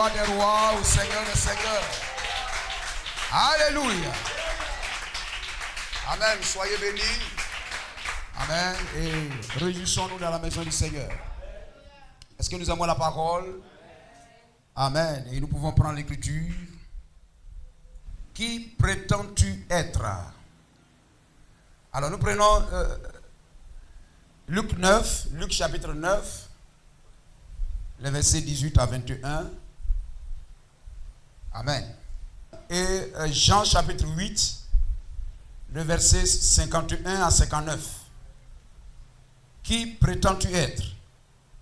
roi des rois, au Seigneur des seigneurs. Alléluia. Amen. Soyez bénis. Amen. Et réjouissons-nous dans la maison du Seigneur. Est-ce que nous avons la parole? Amen. Et nous pouvons prendre l'écriture. Qui prétends-tu être? Alors nous prenons Luc 9, Luc chapitre 9, les versets 18 à 21. Amen. Et Jean chapitre 8, le verset 51 à 59. Qui prétends-tu être?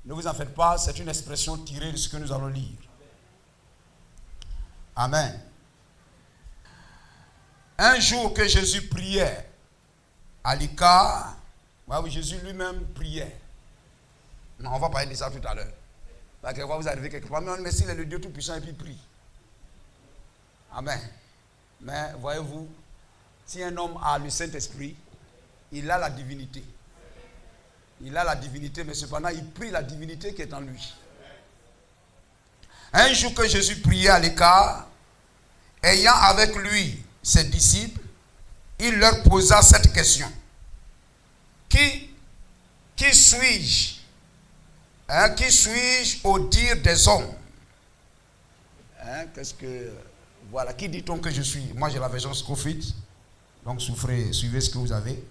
Ne vous en faites pas, c'est une expression tirée de ce que nous allons lire. Amen. Un jour que Jésus priait à l'écart, oui, Jésus lui-même priait. Non, on va parler de ça tout à l'heure. Parce que vous arrivez quelque part, mais s'il est le Dieu Tout-Puissant et puis il prie. Amen. Mais voyez-vous, si un homme a le Saint-Esprit, il a la divinité. Il a la divinité, mais cependant, il prie la divinité qui est en lui. Un jour que Jésus priait à l'écart, ayant avec lui ses disciples, il leur posa cette question. Qui suis-je? Qui suis-je au dire des hommes? Voilà, qui dit-on que je suis? Moi, j'ai la version Scofield, donc suivez ce que vous avez.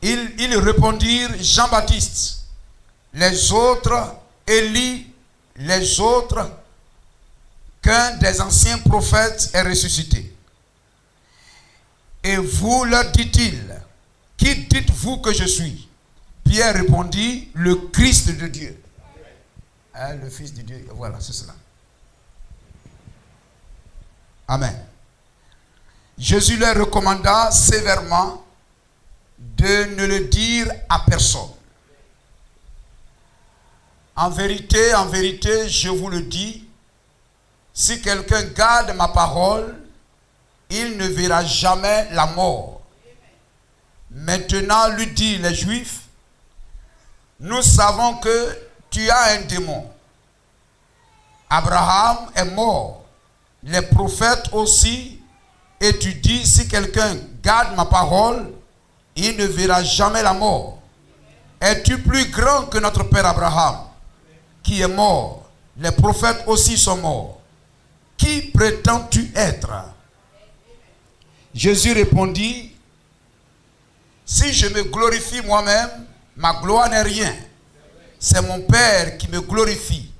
Ils répondirent Jean-Baptiste, les autres Élie, les autres qu'un des anciens prophètes est ressuscité. Et vous, leur dit-il, qui dites-vous que je suis? Pierre répondit, le Christ de Dieu. Le Fils de Dieu, voilà, c'est cela. Amen. Jésus leur recommanda sévèrement de ne le dire à personne. En vérité, je vous le dis, si quelqu'un garde ma parole, il ne verra jamais la mort. Maintenant, lui dit les Juifs, nous savons que tu as un démon. Abraham est mort, les prophètes aussi, et tu dis, si quelqu'un garde ma parole, il ne verra jamais la mort. Es-tu plus grand que notre père Abraham, qui est mort? Les prophètes aussi sont morts. Qui prétends-tu être? Jésus répondit, si je me glorifie moi-même, ma gloire n'est rien. C'est mon Père qui me glorifie.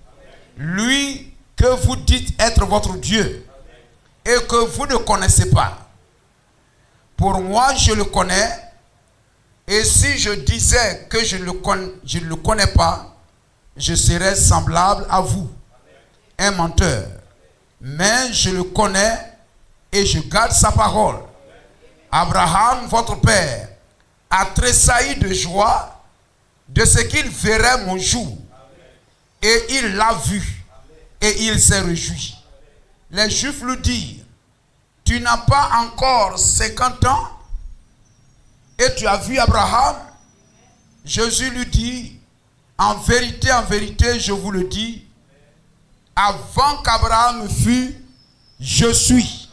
Lui que vous dites être votre Dieu et que vous ne connaissez pas. Pour moi, je le connais. Et si je disais que je ne le connais pas, je serais semblable à vous, un menteur. Mais je le connais et je garde sa parole. Abraham, votre père, a tressailli de joie de ce qu'il verrait mon jour. Et il l'a vu et il s'est réjoui. Les Juifs lui dirent, tu n'as pas encore 50 ans et tu as vu Abraham? Jésus lui dit, en vérité, je vous le dis, avant qu'Abraham fût, je suis.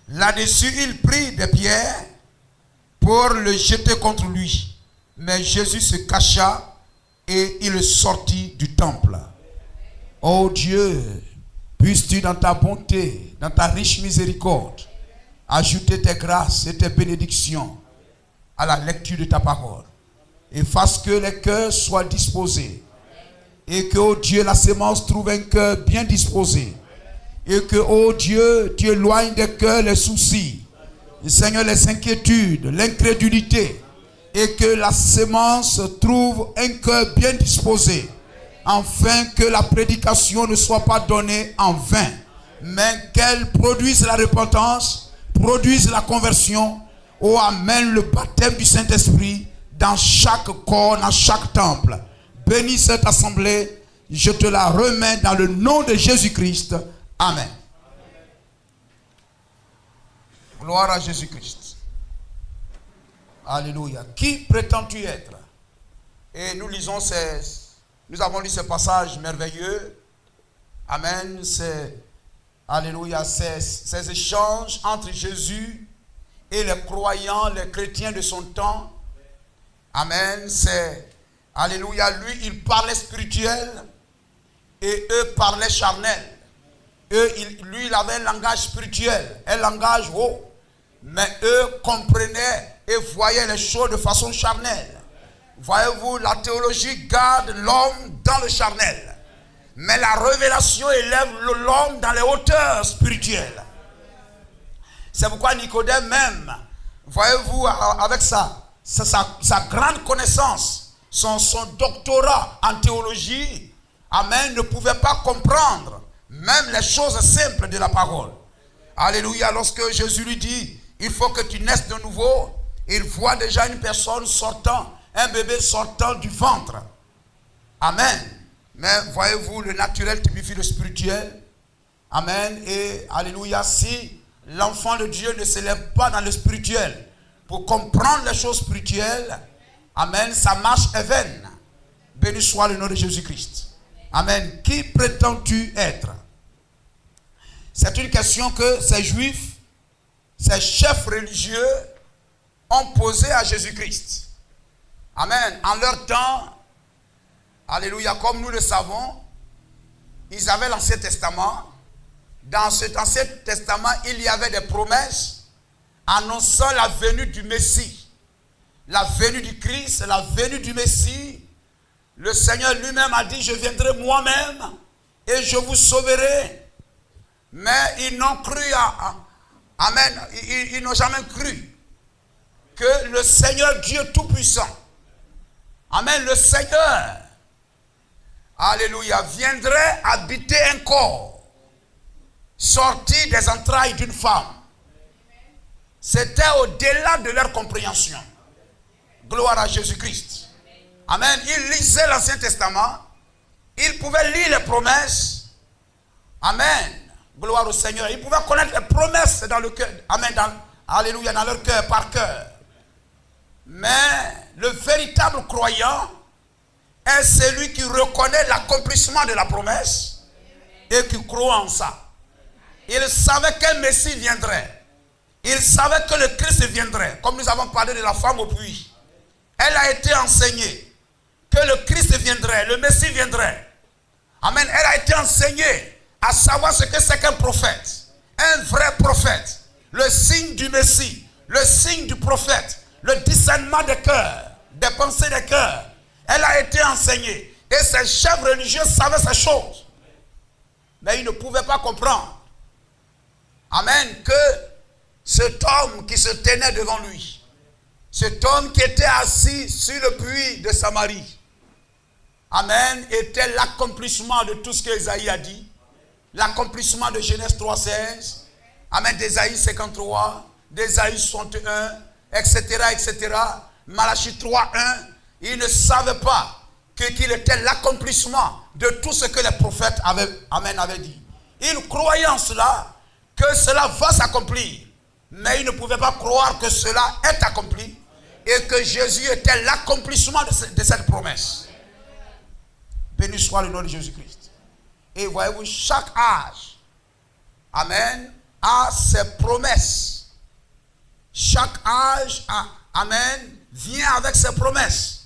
Là-dessus, il prit des pierres pour le jeter contre lui. Mais Jésus se cacha et il sortit du temple. Oh Dieu, puisses-tu dans ta bonté, dans ta riche miséricorde, ajouter tes grâces et tes bénédictions à la lecture de ta parole. Et fasse que les cœurs soient disposés. Et que, oh Dieu, la sémence trouve un cœur bien disposé. Et que, oh Dieu, tu éloignes des cœurs les soucis. Et Seigneur, les inquiétudes, l'incrédulité. Et que la sémence trouve un cœur bien disposé. Afin que la prédication ne soit pas donnée en vain. Mais qu'elle produise la repentance, produise la conversion. Oh, amène le baptême du Saint-Esprit dans chaque corps, dans chaque temple. Bénis cette assemblée. Je te la remets dans le nom de Jésus-Christ. Amen. Gloire à Jésus-Christ. Alléluia. Qui prétends-tu être? Et nous lisons Nous avons lu ce passage merveilleux. Amen. Alléluia. Ces échanges entre Jésus et les croyants, les chrétiens de son temps. Amen. Alléluia. Lui, il parlait spirituel et eux parlaient charnel. Lui, il avait un langage spirituel, un langage haut. Mais eux comprenaient et voyaient les choses de façon charnelle. Voyez-vous, la théologie garde l'homme dans le charnel. Mais la révélation élève l'homme dans les hauteurs spirituelles. C'est pourquoi Nicodème même, voyez-vous, avec sa grande connaissance, son doctorat en théologie, amen, ne pouvait pas comprendre même les choses simples de la parole. Alléluia, lorsque Jésus lui dit, il faut que tu naisses de nouveau, il voit déjà une personne sortant, un bébé sortant du ventre. Amen. Mais voyez-vous, le naturel typifie le spirituel. Amen. Et alléluia, si l'enfant de Dieu ne s'élève pas dans le spirituel pour comprendre les choses spirituelles, amen, sa marche est vaine. Béni soit le nom de Jésus-Christ. Amen. Qui prétends-tu être? C'est une question que ces juifs, ces chefs religieux ont posée à Jésus-Christ. Amen. En leur temps, alléluia, comme nous le savons, ils avaient l'Ancien Testament. Dans cet Ancien Testament, il y avait des promesses annonçant la venue du Messie. La venue du Christ, la venue du Messie. Le Seigneur lui-même a dit, je viendrai moi-même et je vous sauverai. Mais ils n'ont cru amen, ils n'ont jamais cru que le Seigneur Dieu Tout-Puissant, amen, le Seigneur, alléluia, viendrait habiter un corps sorti des entrailles d'une femme. C'était au-delà de leur compréhension. Gloire à Jésus-Christ. Amen. Ils lisaient l'Ancien Testament. Ils pouvaient lire les promesses. Amen. Gloire au Seigneur. Ils pouvaient connaître les promesses dans le cœur. Amen. Alléluia, dans leur cœur, par cœur. Mais le véritable croyant est celui qui reconnaît l'accomplissement de la promesse et qui croit en ça. Il savait qu'un Messie viendrait. Il savait que le Christ viendrait. Comme nous avons parlé de la femme au puits. Elle a été enseignée que le Christ viendrait, le Messie viendrait. Amen. Elle a été enseignée à savoir ce que c'est qu'un prophète. Un vrai prophète. Le signe du Messie. Le signe du prophète. Le discernement des cœurs. Des pensées des cœurs. Elle a été enseignée. Et ces chefs religieux savaient ces choses. Mais ils ne pouvaient pas comprendre. Amen. Que cet homme qui se tenait devant lui. Cet homme qui était assis sur le puits de Samarie. Amen. Était l'accomplissement de tout ce qu'Ésaïe a dit. L'accomplissement de Genèse 3,16. Amen. D'Ésaïe 53. D'Ésaïe 61. Etc. etc. Malachie 3,1. Ils ne savaient pas qu'il était l'accomplissement de tout ce que les prophètes avaient dit. Ils croyaient en cela, que cela va s'accomplir. Mais ils ne pouvaient pas croire que cela est accompli et que Jésus était l'accomplissement de cette promesse. Béni soit le nom de Jésus-Christ. Et voyez-vous, chaque âge, amen, a ses promesses. Chaque âge, amen, vient avec ses promesses.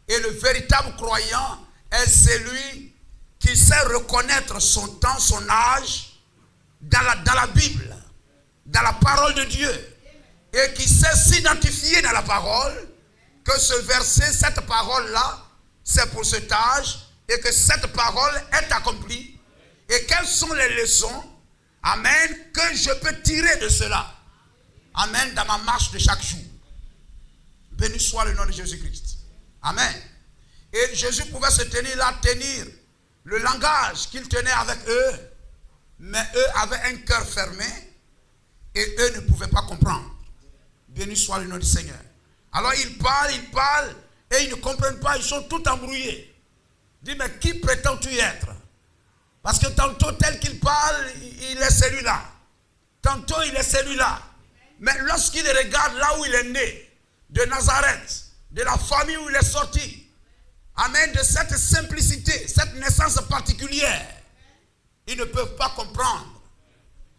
Et le véritable croyant est celui qui sait reconnaître son temps, son âge dans la Bible, dans la parole de Dieu. Et qui sait s'identifier dans la parole, que ce verset, cette parole-là, c'est pour cet âge, et que cette parole est accomplie. Et quelles sont les leçons, amen, que je peux tirer de cela, amen, dans ma marche de chaque jour. Béni soit le nom de Jésus-Christ. Amen. Et Jésus pouvait se tenir là, tenir le langage qu'il tenait avec eux, mais eux avaient un cœur fermé et eux ne pouvaient pas comprendre. Béni soit le nom du Seigneur. Alors ils parlent et ils ne comprennent pas, ils sont tout embrouillés. Dis, mais qui prétends-tu être? Parce que tantôt tel qu'il parle, il est celui-là. Tantôt il est celui-là. Mais lorsqu'il regarde là où il est né, de Nazareth, de la famille où il est sorti, Amen, de cette simplicité, cette naissance particulière, ils ne peuvent pas comprendre,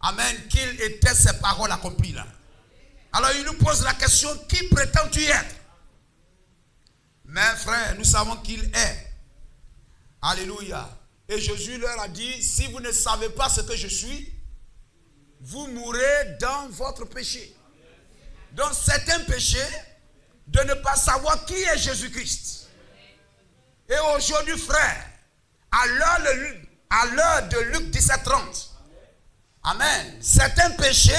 amen, qu'il était ces paroles accomplies là. Alors il nous pose la question, qui prétends-tu être? Mais frère, nous savons qu'il est. Alléluia. Et Jésus leur a dit, si vous ne savez pas ce que je suis, vous mourrez dans votre péché. Donc c'est un péché de ne pas savoir qui est Jésus-Christ. Et aujourd'hui, frère, à l'heure de Luc 17:30, amen, c'est un péché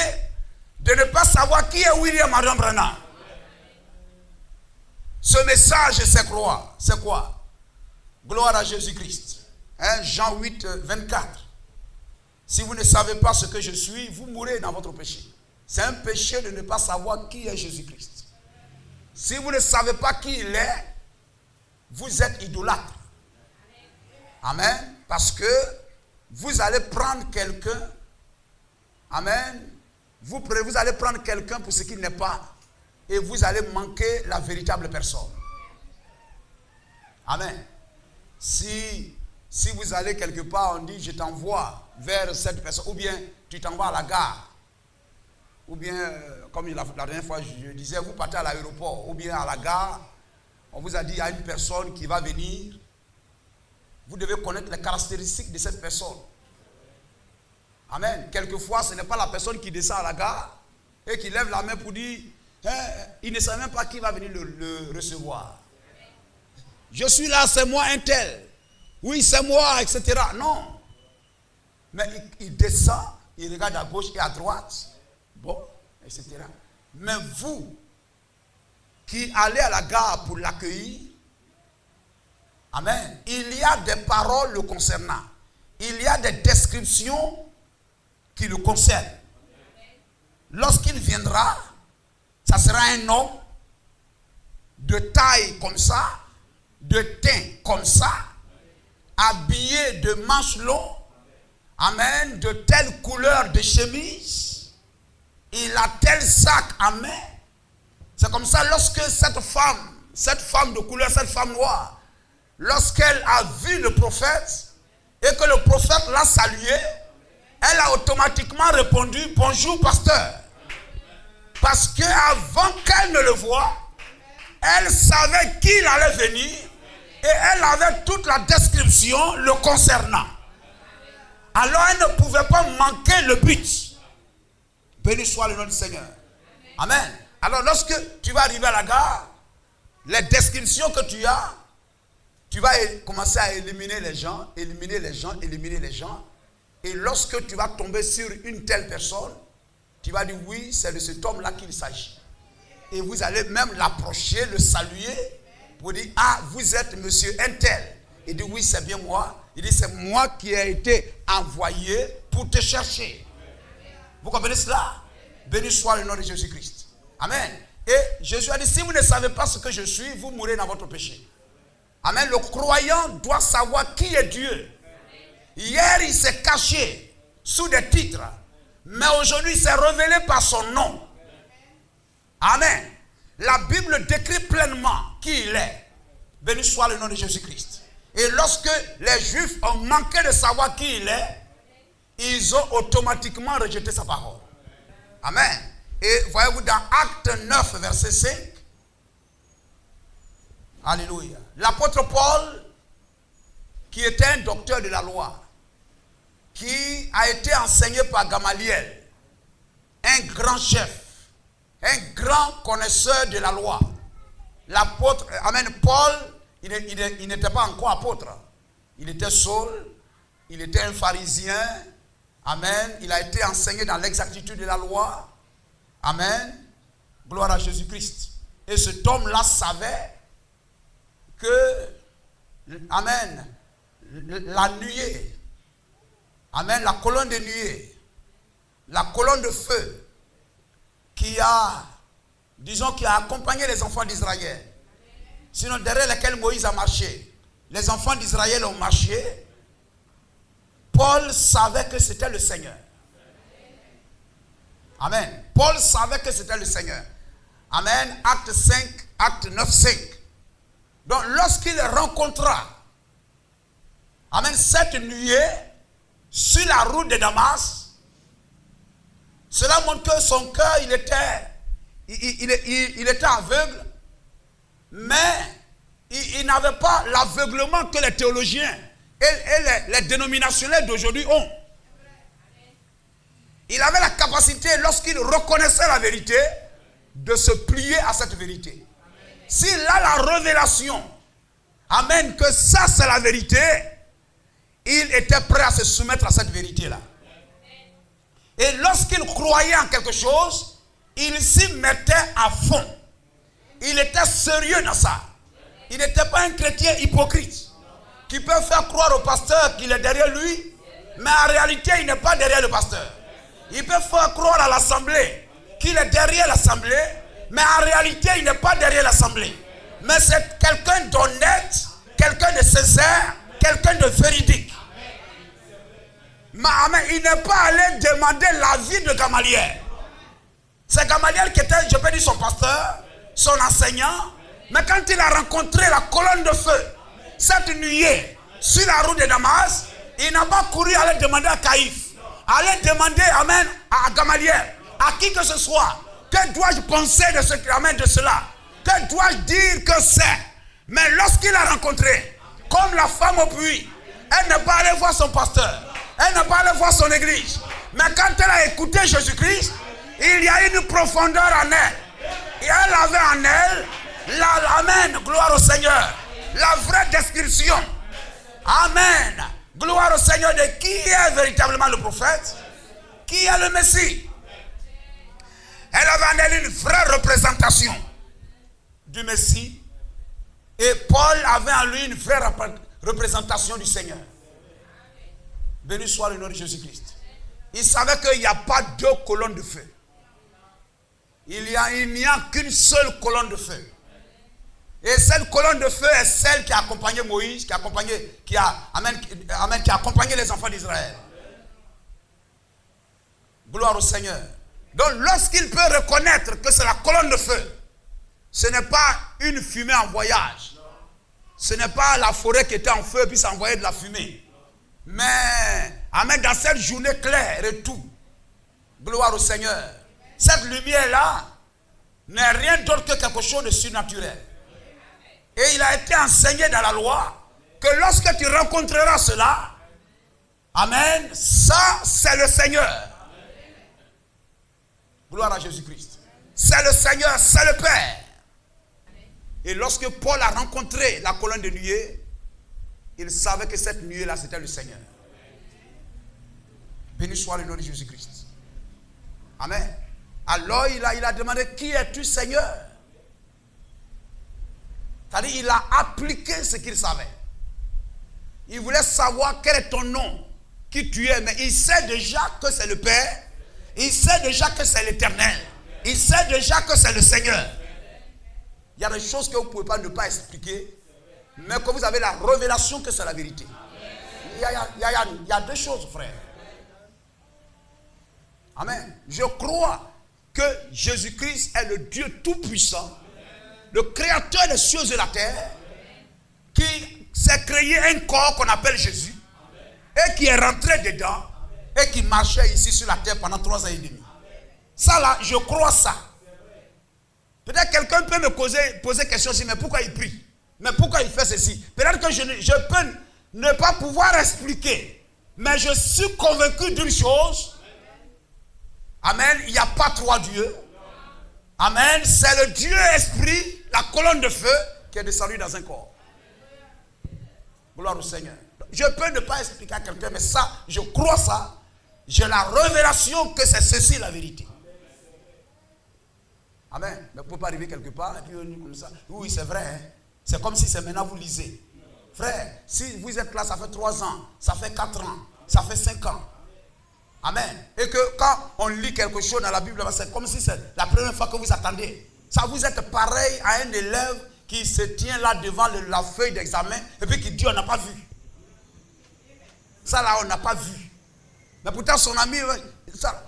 de ne pas savoir qui est William Marion Branham. Ce message, c'est quoi? C'est quoi? Gloire à Jésus-Christ. Hein, Jean 8:24. Si vous ne savez pas ce que je suis, vous mourrez dans votre péché. C'est un péché de ne pas savoir qui est Jésus-Christ. Si vous ne savez pas qui il est, vous êtes idolâtre. Amen. Parce que vous allez prendre quelqu'un. Amen. Vous allez prendre quelqu'un pour ce qu'il n'est pas. Et vous allez manquer la véritable personne. Amen. Si vous allez quelque part, on dit je t'envoie vers cette personne. Ou bien tu t'envoies à la gare. Ou bien, comme la dernière fois je disais, vous partez à l'aéroport. Ou bien à la gare. On vous a dit, il y a une personne qui va venir. Vous devez connaître les caractéristiques de cette personne. Amen. Quelquefois, ce n'est pas la personne qui descend à la gare et qui lève la main pour dire, il ne sait même pas qui va venir le recevoir. Je suis là, c'est moi un tel. Oui, c'est moi, etc. Non. Mais il descend, il regarde à gauche et à droite. Bon, etc. Mais vous, qui allez à la gare pour l'accueillir, amen, il y a des paroles le concernant. Il y a des descriptions qui le concernent. Lorsqu'il viendra, ça sera un homme de taille comme ça, de teint comme ça, habillé de manches longues, amen, de telle couleur de chemise, il a tel sac à main. C'est comme ça, lorsque cette femme de couleur, cette femme noire, lorsqu'elle a vu le prophète et que le prophète l'a salué, elle a automatiquement répondu « Bonjour pasteur ». Parce qu'avant qu'elle ne le voie, elle savait qu'il allait venir et elle avait toute la description le concernant. Alors elle ne pouvait pas manquer le but. Béni soit le nom du Seigneur. Amen. Alors lorsque tu vas arriver à la gare, les descriptions que tu as, tu vas commencer à éliminer les gens. Et lorsque tu vas tomber sur une telle personne, tu vas dire oui, c'est de cet homme-là qu'il s'agit. Et vous allez même l'approcher, le saluer, pour dire ah, vous êtes monsieur un tel. Il dit oui, c'est bien moi. Il dit c'est moi qui ai été envoyé pour te chercher. Vous comprenez cela? Béni soit le nom de Jésus-Christ. Amen. Et Jésus a dit, si vous ne savez pas ce que je suis, vous mourrez dans votre péché. Amen. Le croyant doit savoir qui est Dieu. Hier, il s'est caché sous des titres. Mais aujourd'hui, il s'est révélé par son nom. Amen. La Bible décrit pleinement qui il est. Béni soit le nom de Jésus-Christ. Et lorsque les Juifs ont manqué de savoir qui il est, ils ont automatiquement rejeté sa parole. Amen. Et voyez-vous dans Acte 9, verset 5. Alléluia. L'apôtre Paul, qui était un docteur de la loi, qui a été enseigné par Gamaliel, un grand chef, un grand connaisseur de la loi. L'apôtre, amen, Paul, il n'était pas encore apôtre. Il était Saul, il était un pharisien. Amen. Il a été enseigné dans l'exactitude de la loi. Amen. Gloire à Jésus-Christ. Et cet homme-là savait que, amen, la nuée, amen, la colonne de nuée, la colonne de feu qui a, disons, qui a accompagné les enfants d'Israël, sinon derrière lesquels Moïse a marché, les enfants d'Israël ont marché. Paul savait que c'était le Seigneur. Amen. Paul savait que c'était le Seigneur. Amen. Acte 9, 5. Donc lorsqu'il rencontra, amen, cette nuée sur la route de Damas, cela montre que son cœur, il était aveugle, mais il n'avait pas l'aveuglement que les théologiens et les dénominationnels d'aujourd'hui ont. Il avait la capacité, lorsqu'il reconnaissait la vérité, de se plier à cette vérité. S'il a la révélation, amen, que ça c'est la vérité, il était prêt à se soumettre à cette vérité-là. Et lorsqu'il croyait en quelque chose, il s'y mettait à fond. Il était sérieux dans ça. Il n'était pas un chrétien hypocrite qui peut faire croire au pasteur qu'il est derrière lui, mais en réalité il n'est pas derrière le pasteur. Il peut faire croire à l'assemblée qu'il est derrière l'assemblée, mais en réalité il n'est pas derrière l'assemblée. Mais c'est quelqu'un d'honnête, quelqu'un de sincère, quelqu'un de véridique. Mais il n'est pas allé demander l'avis de Gamaliel. C'est Gamaliel qui était, je peux dire, son pasteur, son enseignant. Mais quand il a rencontré la colonne de feu, cette nuée, sur la route de Damas, il n'a pas couru aller demander à Caïphe, aller demander, amen, à Gamaliel, à qui que ce soit, que dois-je penser de ce amen, de cela, que dois-je dire que c'est. Mais lorsqu'il a rencontré, comme la femme au puits, elle n'est pas allée voir son pasteur, elle n'est pas allée voir son église. Mais quand elle a écouté Jésus-Christ, il y a une profondeur en elle. Et elle avait en elle, amen, gloire au Seigneur, la vraie description. Amen. Gloire au Seigneur de qui est véritablement le prophète, qui est le Messie. Elle avait en elle une vraie représentation du Messie. Et Paul avait en lui une vraie représentation du Seigneur. Béni soit le nom de Jésus-Christ. Il savait qu'il n'y a pas deux colonnes de feu. Il n'y a qu'une seule colonne de feu. Et cette colonne de feu est celle qui a accompagné Moïse, qui a accompagné les enfants d'Israël. Gloire au Seigneur. Donc lorsqu'il peut reconnaître que c'est la colonne de feu, ce n'est pas une fumée en voyage. Ce n'est pas la forêt qui était en feu et puis ça envoyait de la fumée. Mais, amen, dans cette journée claire et tout, gloire au Seigneur, cette lumière-là n'est rien d'autre que quelque chose de surnaturel. Et il a été enseigné dans la loi que lorsque tu rencontreras cela, amen, ça c'est le Seigneur. Gloire à Jésus-Christ. C'est le Seigneur, c'est le Père. Et lorsque Paul a rencontré la colonne de nuée, il savait que cette nuée-là, c'était le Seigneur. Béni soit le nom de Jésus-Christ. Amen. Alors il a demandé, qui es-tu, Seigneur? C'est-à-dire, il a appliqué ce qu'il savait. Il voulait savoir quel est ton nom, qui tu es, mais il sait déjà que c'est le Père. Il sait déjà que c'est l'Éternel. Il sait déjà que c'est le Seigneur. Il y a des choses que vous ne pouvez ne pas expliquer, mais que vous avez la révélation que c'est la vérité. Il y a deux choses, frère. Amen. Je crois que Jésus-Christ est le Dieu tout-puissant, le créateur des cieux et la terre, qui s'est créé un corps qu'on appelle Jésus, et qui est rentré dedans, et qui marchait ici sur la terre pendant 3 ans et demi. Ça là, je crois ça. Peut-être quelqu'un peut me poser question aussi, mais pourquoi il prie? Mais pourquoi il fait ceci? Peut-être que je peux ne pas pouvoir expliquer, mais je suis convaincu d'une chose. Amen, il n'y a pas 3 dieux. Amen, c'est le Dieu esprit, la colonne de feu, qui est descendue dans un corps. Gloire au Seigneur. Je peux ne pas expliquer à quelqu'un, mais ça, je crois ça. J'ai la révélation que c'est ceci la vérité. Amen. Mais vous ne pouvez pas arriver quelque part et puis on dit comme ça. Oui, c'est vrai. Hein? C'est comme si c'est maintenant vous lisez. Frère, si vous êtes là, ça fait 3 ans, ça fait 4 ans, ça fait 5 ans. Amen. Et que quand on lit quelque chose dans la Bible, c'est comme si c'est la première fois que vous attendez. Ça vous êtes pareil à un élève qui se tient là devant la feuille d'examen et puis qui dit on n'a pas vu. Ça là, on n'a pas vu. Mais pourtant son ami,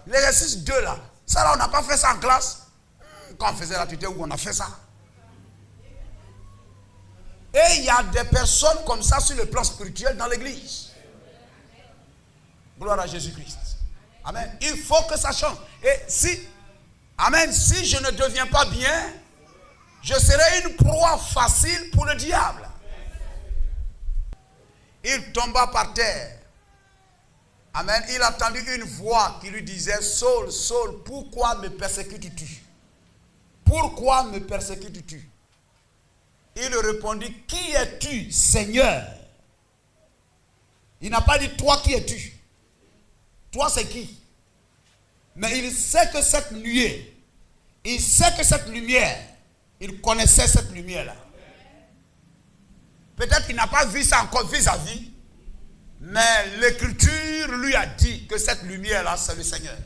l'exercice 2 là, ça là, on n'a pas fait ça en classe. Quand on faisait la tutelle où on a fait ça. Et il y a des personnes comme ça sur le plan spirituel dans l'église. Gloire à Jésus-Christ. Amen. Il faut que ça change. Et si, amen, si je ne deviens pas bien, je serai une proie facile pour le diable. Il tomba par terre. Amen. Il entendit une voix qui lui disait, Saul, Saul, pourquoi me persécutes-tu? Pourquoi me persécutes-tu? Il répondit, qui es-tu, Seigneur? Il n'a pas dit, toi qui es-tu? Toi c'est qui? Mais il sait que cette nuée, il sait que cette lumière, il connaissait cette lumière-là. Peut-être qu'il n'a pas vu ça encore vis-à-vis, mais l'écriture lui a dit que cette lumière-là, c'est le Seigneur.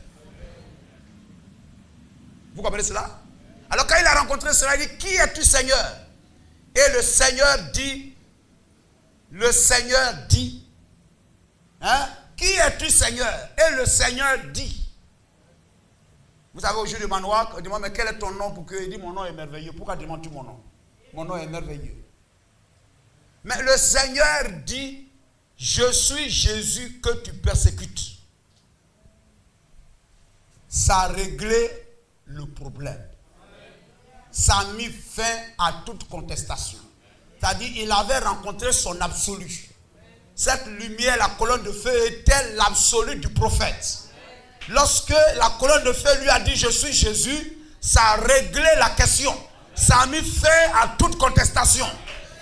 Vous comprenez cela? Alors quand il a rencontré cela, il dit, qui es-tu, Seigneur? Et le Seigneur dit, hein? Qui es-tu, Seigneur? Et le Seigneur dit. Vous savez, au jour de Manoir, on demande, mais quel est ton nom? Pour qu'il dise, mon nom est merveilleux. Pourquoi demandes-tu mon nom? Mon nom est merveilleux. Mais le Seigneur dit, je suis Jésus que tu persécutes. Ça a réglé le problème. Ça a mis fin à toute contestation. C'est-à-dire, il avait rencontré son absolu. Cette lumière, la colonne de feu, était l'absolu du prophète. Lorsque la colonne de feu lui a dit, je suis Jésus, ça a réglé la question. Ça a mis fin à toute contestation.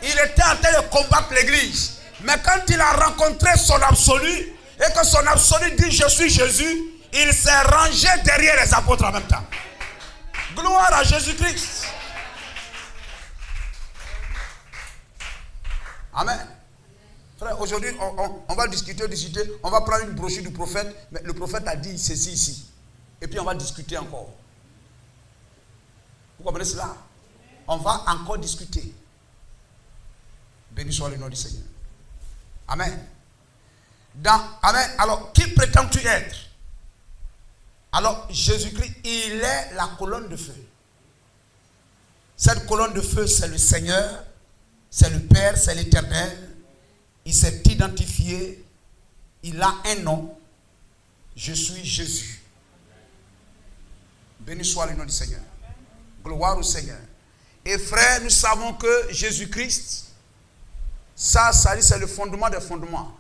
Il était en train de combattre l'église. Mais quand il a rencontré son absolu, et que son absolu dit, je suis Jésus, il s'est rangé derrière les apôtres en même temps. Gloire à Jésus-Christ. Amen. Frère, aujourd'hui, on va discuter, on va prendre une brochure du prophète, mais le prophète a dit ceci ici. Et puis on va discuter encore. Vous comprenez cela? On va encore discuter. Béni soit le nom du Seigneur. Amen. Amen. Alors, qui prétends-tu être? Alors, Jésus-Christ, il est la colonne de feu. Cette colonne de feu, c'est le Seigneur, c'est le Père, c'est l'Éternel. Il s'est identifié, il a un nom. Je suis Jésus. Béni soit le nom du Seigneur. Gloire au Seigneur. Et frère, nous savons que Jésus-Christ, ça c'est le fondement des fondements.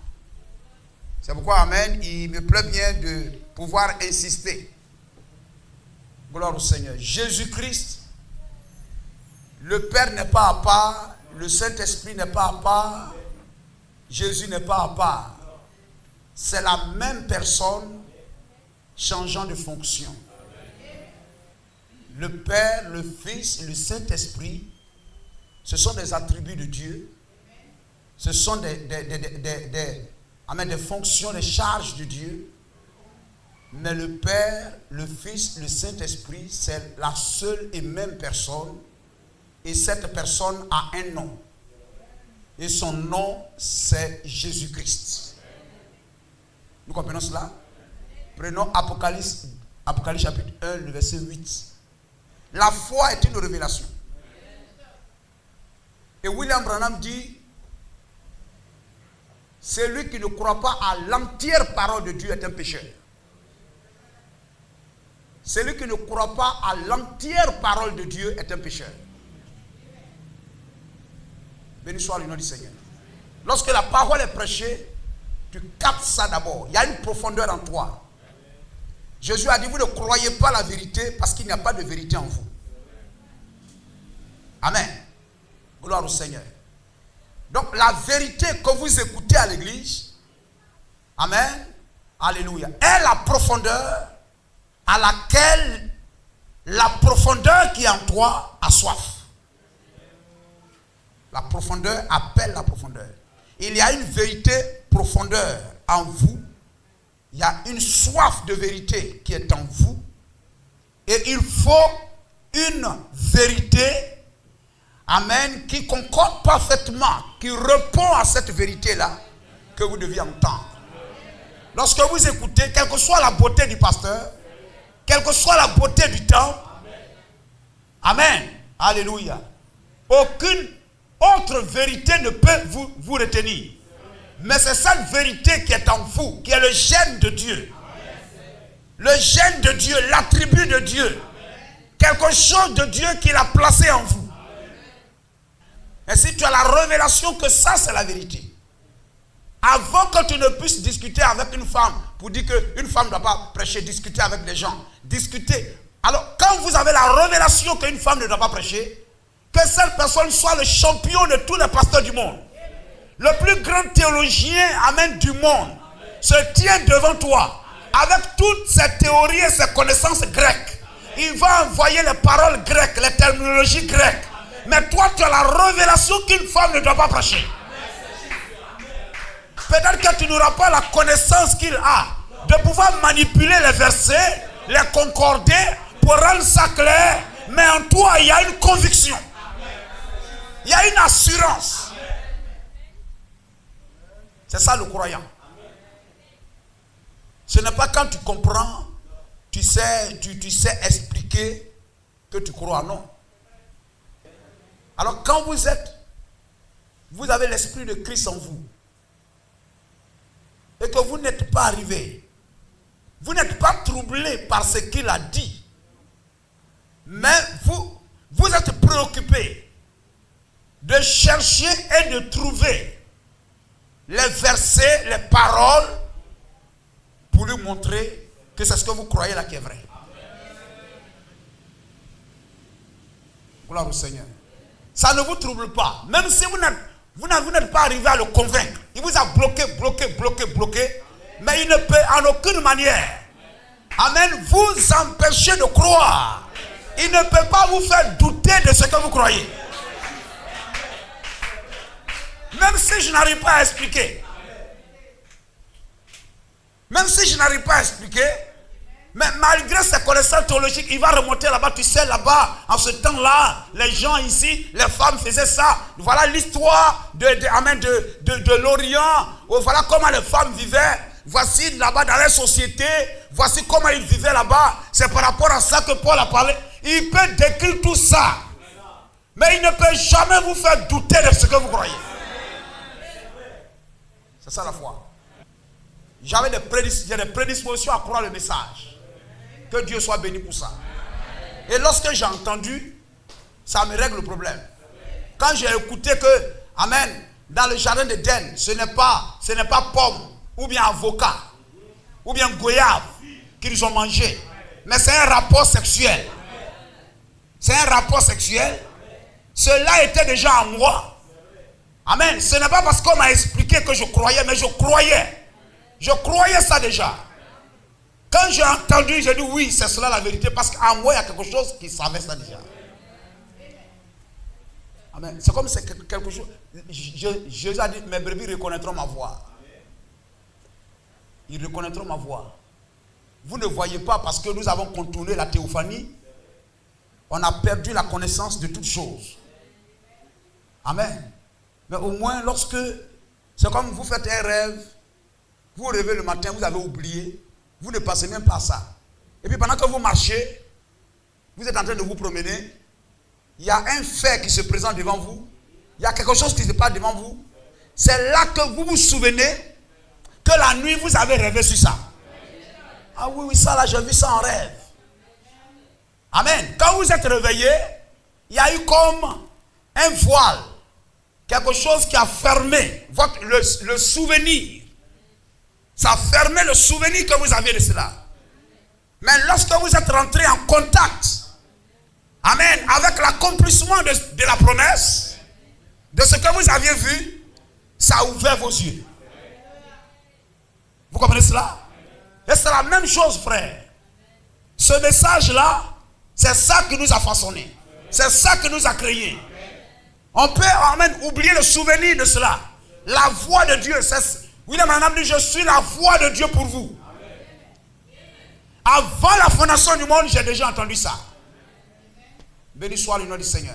C'est pourquoi, amen, il me plaît bien de pouvoir insister. Gloire au Seigneur. Jésus-Christ, le Père n'est pas à part, le Saint-Esprit n'est pas à part, Jésus n'est pas à part. C'est la même personne changeant de fonction. Le Père, le Fils et le Saint-Esprit, ce sont des attributs de Dieu. Ce sont des fonctions, des charges de Dieu. Mais le Père, le Fils, le Saint-Esprit, c'est la seule et même personne. Et cette personne a un nom. Et son nom, c'est Jésus-Christ. Nous comprenons cela? Prenons Apocalypse chapitre 1, le verset 8. La foi est une révélation. Et William Branham dit, celui qui ne croit pas à l'entière parole de Dieu est un pécheur. Celui qui ne croit pas à l'entière parole de Dieu est un pécheur. Béni soit le nom du Seigneur. Lorsque la parole est prêchée, tu captes ça d'abord. Il y a une profondeur en toi. Jésus a dit, vous ne croyez pas la vérité parce qu'il n'y a pas de vérité en vous. Amen. Gloire au Seigneur. Donc la vérité que vous écoutez à l'église, amen, alléluia, est la profondeur à laquelle la profondeur qui est en toi a soif. La profondeur appelle la profondeur. Il y a une vérité profondeur en vous. Il y a une soif de vérité qui est en vous. Et il faut une vérité, amen, qui concorde parfaitement, qui répond à cette vérité-là que vous deviez entendre. Lorsque vous écoutez, quelle que soit la beauté du pasteur, quelle que soit la beauté du temple, amen, alléluia, aucune autre vérité ne peut vous retenir. Mais c'est cette vérité qui est en vous, qui est le gène de Dieu. Le gène de Dieu, l'attribut de Dieu. Quelque chose de Dieu qu'il a placé en vous. Et si tu as la révélation que ça c'est la vérité. Avant que tu ne puisses discuter avec une femme, pour dire qu'une femme ne doit pas prêcher, discuter avec les gens, discuter. Alors quand vous avez la révélation qu'une femme ne doit pas prêcher, que cette personne soit le champion de tous les pasteurs du monde. Le plus grand théologien, amen, du monde, se tient devant toi, avec toutes ses théories et ses connaissances grecques. Il va envoyer les paroles grecques, les terminologies grecques. Mais toi, tu as la révélation qu'une femme ne doit pas prêcher. Peut-être que tu n'auras pas la connaissance qu'il a de pouvoir manipuler les versets, les concorder pour rendre ça clair. Mais en toi, il y a une conviction. Il y a une assurance. C'est ça le croyant. Ce n'est pas quand tu comprends, tu sais expliquer que tu crois, non. Alors quand vous avez l'esprit de Christ en vous, et que vous n'êtes pas arrivé, vous n'êtes pas troublé par ce qu'il a dit, mais vous êtes préoccupé de chercher et de trouver les versets, les paroles, pour lui montrer que c'est ce que vous croyez là qui est vrai. Gloire au Seigneur. Ça ne vous trouble pas. Même si vous n'êtes pas arrivé à le convaincre. Il vous a bloqué. Mais il ne peut en aucune manière, amen, vous empêcher de croire. Il ne peut pas vous faire douter de ce que vous croyez. Même si je n'arrive pas à expliquer. Même si je n'arrive pas à expliquer. Mais malgré ses connaissances théologiques, il va remonter là-bas. Tu sais, là-bas, en ce temps-là, les gens ici, les femmes faisaient ça. Voilà l'histoire de l'Orient. Voilà comment les femmes vivaient. Voici là-bas dans la société. Voici comment ils vivaient là-bas. C'est par rapport à ça que Paul a parlé. Il peut décrire tout ça. Mais il ne peut jamais vous faire douter de ce que vous croyez. C'est ça la foi. J'avais des prédispositions à croire le message. Que Dieu soit béni pour ça. Et lorsque j'ai entendu, ça me règle le problème. Quand j'ai écouté que, amen, dans le jardin d'Éden, ce n'est pas pomme, ou bien avocat, ou bien goyave qu'ils ont mangé. Mais c'est un rapport sexuel. C'est un rapport sexuel. Cela était déjà en moi. Amen. Ce n'est pas parce qu'on m'a expliqué que je croyais, mais je croyais. Je croyais ça déjà. Quand j'ai entendu, j'ai dit oui, c'est cela la vérité. Parce qu'en moi, il y a quelque chose qui savait ça déjà. Amen. C'est comme c'est quelque chose. Jésus a dit, mes brebis reconnaîtront ma voix. Ils reconnaîtront ma voix. Vous ne voyez pas parce que nous avons contourné la théophanie. On a perdu la connaissance de toutes choses. Amen. Mais au moins, lorsque c'est comme vous faites un rêve, vous vous réveillez le matin, vous avez oublié, vous ne pensez même pas à ça. Et puis pendant que vous marchez, vous êtes en train de vous promener, il y a un fait qui se présente devant vous, il y a quelque chose qui se passe devant vous. C'est là que vous vous souvenez que la nuit vous avez rêvé sur ça. Ah oui, ça là, j'ai vu ça en rêve. Amen. Quand vous êtes réveillé, il y a eu comme un voile. Quelque chose qui a fermé le souvenir. Ça a fermé le souvenir que vous aviez de cela. Mais lorsque vous êtes rentré en contact, amen, avec l'accomplissement de la promesse, de ce que vous aviez vu, ça a ouvert vos yeux. Vous comprenez cela? Et c'est la même chose, frère. Ce message-là, c'est ça qui nous a façonné. C'est ça qui nous a créé. On peut même oublier le souvenir de cela. La voix de Dieu, c'est... William Branham dit, je suis la voix de Dieu pour vous. Avant la fondation du monde, j'ai déjà entendu ça. Béni soit le nom du Seigneur.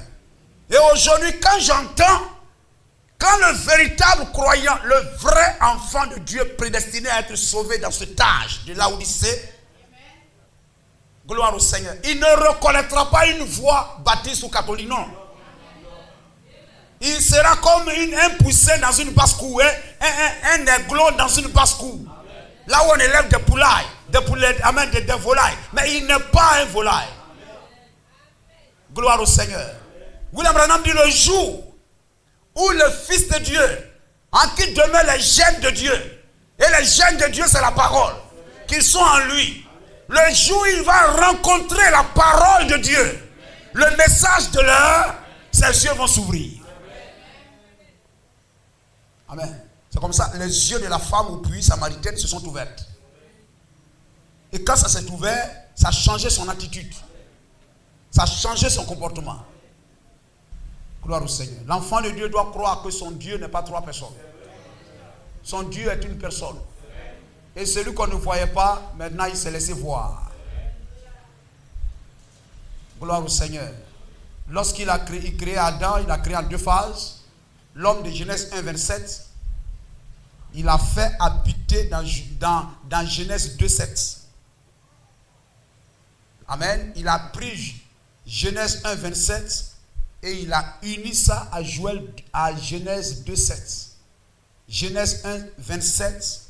Et aujourd'hui, quand j'entends, quand le véritable croyant, le vrai enfant de Dieu prédestiné à être sauvé dans cet âge de Laodicée, gloire au Seigneur, il ne reconnaîtra pas une voix baptiste ou catholique, non. Il sera comme un poussin dans une basse-cour, un aiglon dans une basse-cour. Là où on élève des poulailles, des volailles. Mais il n'est pas un volaille. Gloire au Seigneur. William Branham dit le jour où le Fils de Dieu, en qui demeurent les gènes de Dieu, et les gènes de Dieu c'est la parole, qu'ils sont en lui. Le jour où il va rencontrer la parole de Dieu, le message de l'heure, ses yeux vont s'ouvrir. Amen. C'est comme ça, les yeux de la femme au puits samaritaine se sont ouverts. Et quand ça s'est ouvert, ça a changé son attitude. Ça a changé son comportement. Gloire au Seigneur. L'enfant de Dieu doit croire que son Dieu n'est pas trois personnes. Son Dieu est une personne. Et celui qu'on ne voyait pas, maintenant il s'est laissé voir. Gloire au Seigneur. Lorsqu'il a créé Adam, il a créé en deux phases. L'homme de Genèse 1, 27, il a fait habiter dans Genèse 2, 7. Amen. Il a pris Genèse 1, 27 et il a uni ça à Genèse 2, 7. Genèse 1, 27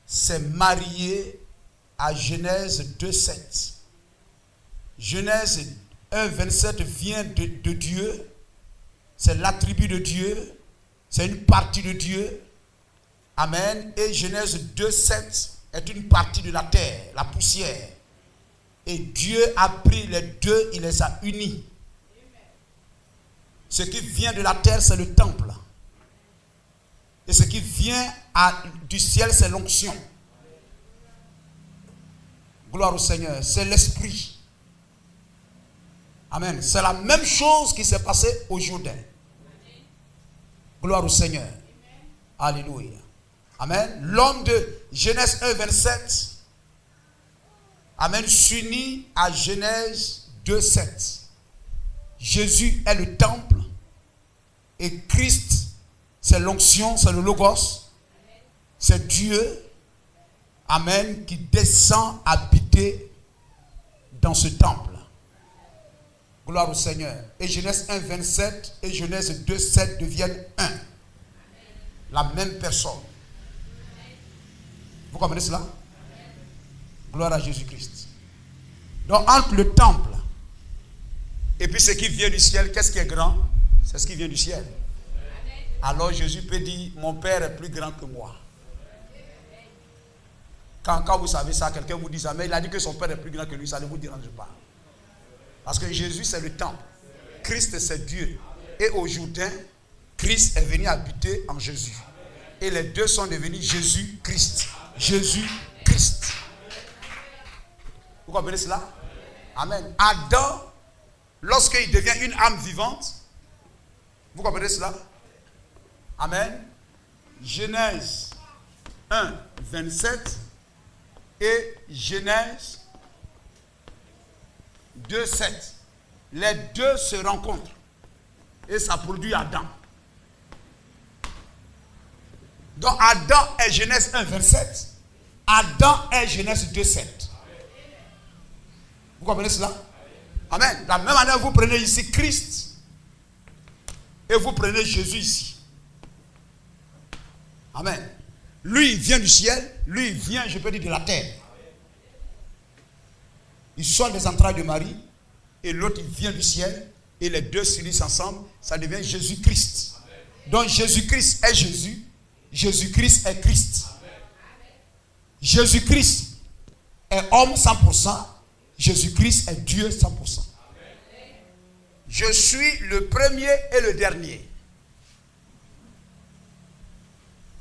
s'est marié à Genèse 2, 7. Genèse 1, 27 vient de Dieu. C'est l'attribut de Dieu. C'est une partie de Dieu. Amen. Et Genèse 2, 7 est une partie de la terre, la poussière. Et Dieu a pris les deux, il les a unis. Ce qui vient de la terre, c'est le temple. Et ce qui vient du ciel, c'est l'onction. Gloire au Seigneur. C'est l'esprit. Amen. C'est la même chose qui s'est passée au Jourdain. Gloire au Seigneur. Alléluia. Amen. L'homme de Genèse 1, 27, amen, s'unit à Genèse 2, 7. Jésus est le temple et Christ, c'est l'onction, c'est le logos. C'est Dieu, amen, qui descend habiter dans ce temple. Gloire au Seigneur. Et Genèse 1, 27 et Genèse 2, 7 deviennent un. La même personne. Vous comprenez cela? Gloire à Jésus-Christ. Donc entre le temple et puis ce qui vient du ciel, qu'est-ce qui est grand? C'est ce qui vient du ciel. Alors Jésus peut dire, mon Père est plus grand que moi. Quand vous savez ça, quelqu'un vous dit ça, mais il a dit que son Père est plus grand que lui, ça ne vous dérange pas. Parce que Jésus c'est le temple. Christ c'est Dieu. Et au Jourdain, Christ est venu habiter en Jésus. Et les deux sont devenus Jésus-Christ. Jésus-Christ. Vous comprenez cela? Amen. Adam, lorsqu'il devient une âme vivante, vous comprenez cela? Amen. Genèse 1, 27 et Genèse 2, 7. Les deux se rencontrent et ça produit Adam. Donc Adam est Genèse 1, 27. Adam est Genèse 2, 7. Vous comprenez cela? Amen. De la même manière, vous prenez ici Christ et vous prenez Jésus ici. Amen. Lui, il vient du ciel. Lui, il vient, je peux dire, de la terre. Ils sont des entrailles de Marie. Et l'autre, il vient du ciel. Et les deux s'unissent ensemble. Ça devient Jésus-Christ. Donc, Jésus-Christ est Jésus. Jésus-Christ est Christ. Jésus-Christ est homme 100%. Jésus-Christ est Dieu 100%. Je suis le premier et le dernier.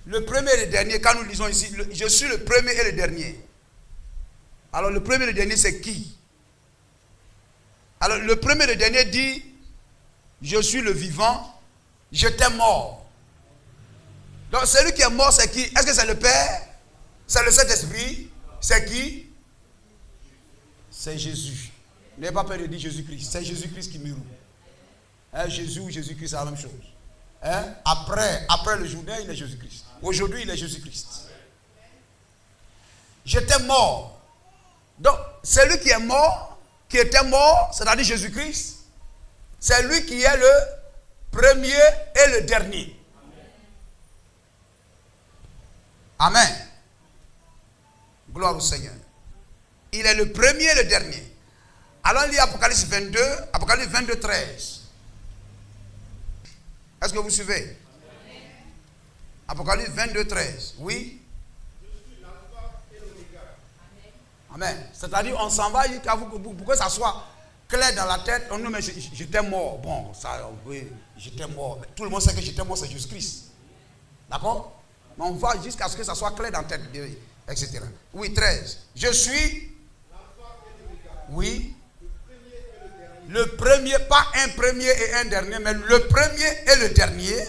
Le premier et le dernier, quand nous lisons ici, je suis le premier et le dernier. Alors le premier et le dernier, c'est qui? Alors le premier et le dernier dit, je suis le vivant, j'étais mort. Donc celui qui est mort, c'est qui? Est-ce que c'est le Père? C'est le Saint-Esprit? C'est qui? C'est Jésus. N'ayez pas peur de dire Jésus-Christ. C'est Jésus-Christ qui meurt. Jésus ou Jésus-Christ, c'est la même chose. Après le Jourdain, il est Jésus-Christ. Aujourd'hui, il est Jésus-Christ. J'étais mort. Donc, celui qui est mort, qui était mort, c'est-à-dire Jésus-Christ, c'est lui qui est le premier et le dernier. Amen. Gloire au Seigneur. Il est le premier et le dernier. Alors il y a Apocalypse 22, 13. Est-ce que vous suivez? Apocalypse 22, 13. Oui. Amen. C'est-à-dire, on s'en va jusqu'à vous pour que ça soit clair dans la tête. On nous met, j'étais mort. Bon, ça, oui, j'étais mort. Tout le monde sait que j'étais mort, c'est Jésus-Christ. D'accord? Mais on va jusqu'à ce que ça soit clair dans la tête, etc. Oui, 13. Je suis. Oui. Le premier, pas un premier et un dernier, mais le premier et le dernier.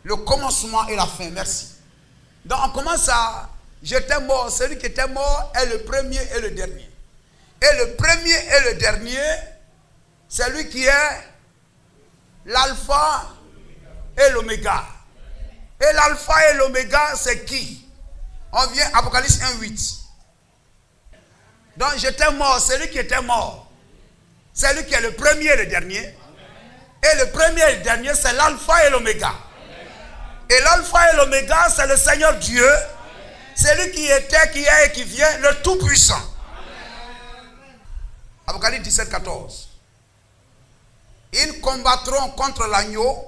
Le commencement et la fin. Merci. Donc on commence à. J'étais mort. Celui qui était mort est le premier et le dernier. Et le premier et le dernier, c'est lui qui est l'alpha et l'oméga. Et l'alpha et l'oméga, c'est qui? On vient Apocalypse 1:8. Donc j'étais mort, celui qui était mort, c'est lui qui est le premier et le dernier. Et le premier et le dernier, c'est l'alpha et l'oméga. Et l'alpha et l'oméga, c'est le Seigneur Dieu. C'est lui qui était, qui est et qui vient, le Tout-Puissant. Apocalypse 17, 14. Ils combattront contre l'agneau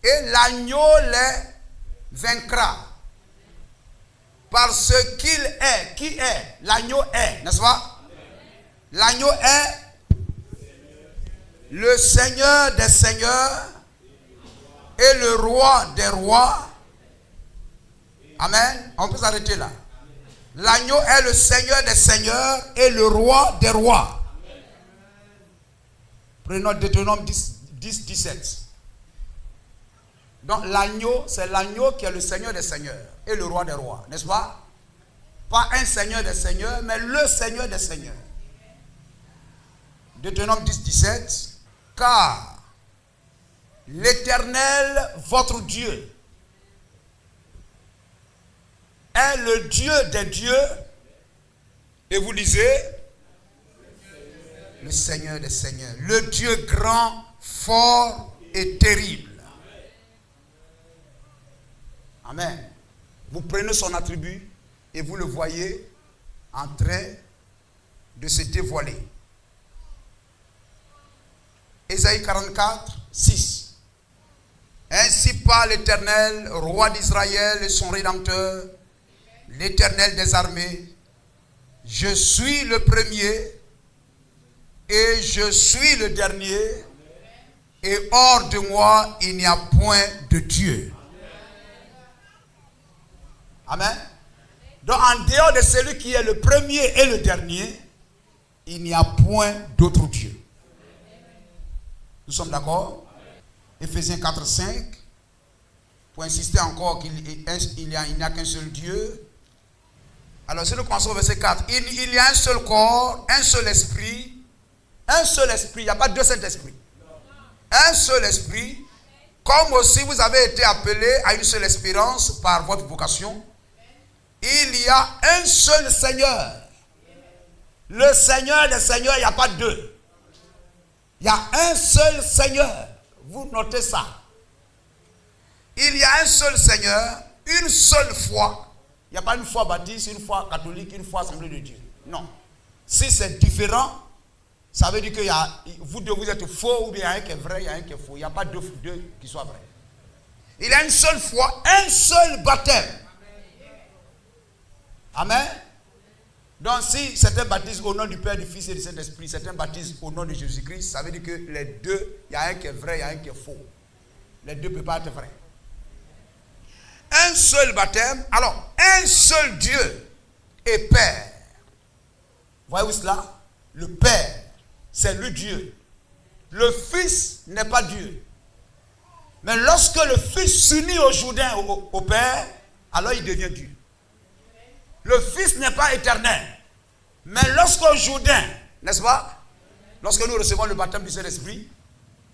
et l'agneau les vaincra. Parce qu'il est. Qui est? L'agneau est, n'est-ce pas? L'agneau est le Seigneur des seigneurs et le roi des rois. Amen. On peut s'arrêter là. L'agneau est le Seigneur des seigneurs et le roi des rois. Prenons Deutéronome 10, 17. Donc l'agneau, c'est l'agneau qui est le Seigneur des seigneurs et le roi des rois, n'est-ce pas? Pas un Seigneur des seigneurs, mais le Seigneur des seigneurs. Deutéronome 10, 17. Car l'Éternel, votre Dieu, est le Dieu des dieux. Et vous lisez, le Seigneur des seigneurs, le Dieu grand, fort et terrible. Amen. Vous prenez son attribut et vous le voyez en train de se dévoiler. Ésaïe 44, 6. Ainsi parle l'Éternel, roi d'Israël et son Rédempteur, l'Éternel des armées. Je suis le premier et je suis le dernier, et hors de moi il n'y a point de Dieu. Amen. Donc en dehors de celui qui est le premier et le dernier, il n'y a point d'autre Dieu. Nous sommes d'accord? Éphésiens 4, 5. Pour insister encore qu'il n'y a qu'un seul Dieu. Alors si nous commençons au verset 4. Il y a un seul corps, un seul esprit. Un seul esprit. Il n'y a pas deux Saint-Esprits. Un seul esprit. Comme aussi vous avez été appelés à une seule espérance par votre vocation. Il y a un seul Seigneur. Le Seigneur des seigneurs, il n'y a pas deux. Il y a un seul Seigneur. Vous notez ça. Il y a un seul Seigneur, une seule foi. Il n'y a pas une foi baptiste, une foi catholique, une foi assemblée de Dieu. Non. Si c'est différent, ça veut dire que vous deux vous êtes faux, ou bien il y a un qui est vrai, il y a un qui est faux. Il n'y a pas deux qui soient vrais. Il y a une seule foi, un seul baptême. Amen. Donc si certains baptisent au nom du Père, du Fils et du Saint-Esprit, certains baptisent au nom de Jésus-Christ, ça veut dire que les deux, il y a un qui est vrai, il y a un qui est faux. Les deux ne peuvent pas être vrais. Un seul baptême, alors un seul Dieu et Père. Voyez-vous cela? Le Père, c'est le Dieu. Le Fils n'est pas Dieu. Mais lorsque le Fils s'unit au Jourdain, au Père, alors il devient Dieu. Le Fils n'est pas éternel. Mais lorsqu'au Jourdain, n'est-ce pas? Lorsque nous recevons le baptême du Saint-Esprit,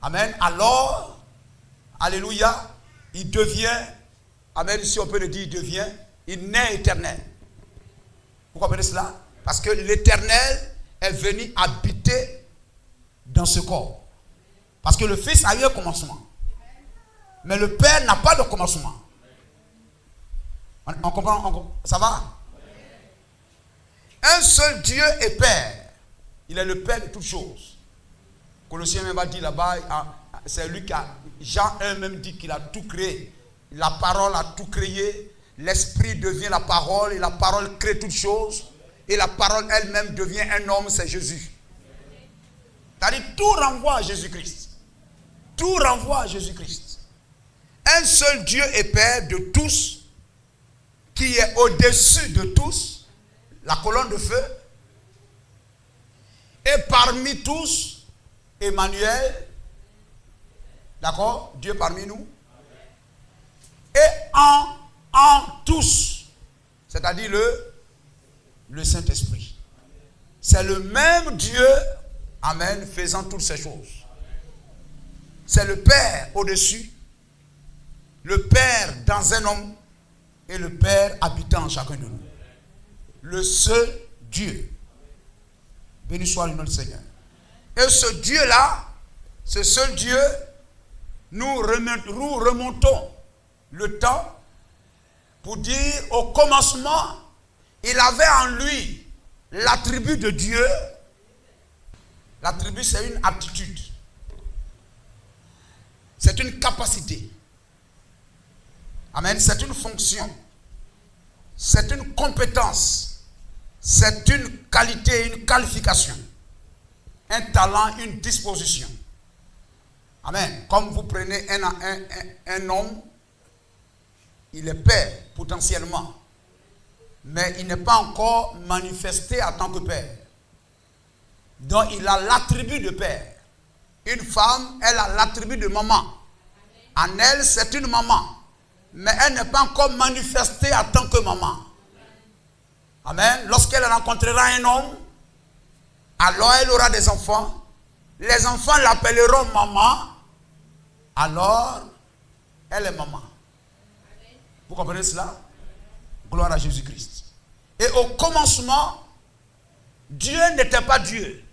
amen, alors, alléluia, il devient, amen, si on peut le dire, il naît éternel. Vous comprenez cela? Parce que l'éternel est venu habiter dans ce corps. Parce que le Fils a eu un commencement. Mais le Père n'a pas de commencement. On comprend? Ça va? Un seul Dieu est Père. Il est le Père de toutes choses. Colossiens même va dire là-bas, c'est lui qui a, Jean 1 même dit qu'il a tout créé. La parole a tout créé. L'esprit devient la parole et la parole crée toutes choses. Et la parole elle-même devient un homme, c'est Jésus. C'est-à-dire tout renvoie à Jésus-Christ. Tout renvoie à Jésus-Christ. Un seul Dieu est Père de tous, qui est au-dessus de tous, la colonne de feu. Et parmi tous, Emmanuel, d'accord, Dieu parmi nous. Et en tous, c'est-à-dire le Saint-Esprit. C'est le même Dieu, amen, faisant toutes ces choses. C'est le Père au-dessus, le Père dans un homme et le Père habitant en chacun de nous. Le seul Dieu. Béni soit le nom du Seigneur. Et ce Dieu-là, ce seul Dieu, nous remontons le temps pour dire au commencement, il avait en lui l'attribut de Dieu. L'attribut, c'est une aptitude. C'est une capacité. Amen. C'est une fonction. C'est une compétence. C'est une qualité, une qualification. Un talent, une disposition. Amen. Comme vous prenez un homme, il est père potentiellement. Mais il n'est pas encore manifesté en tant que père. Donc il a l'attribut de père. Une femme, elle a l'attribut de maman. En elle, c'est une maman. Mais elle n'est pas encore manifestée en tant que maman. Amen. Lorsqu'elle rencontrera un homme, alors elle aura des enfants. Les enfants l'appelleront maman. Alors, elle est maman. Vous comprenez cela? Gloire à Jésus-Christ. Et au commencement, Dieu n'était pas Dieu.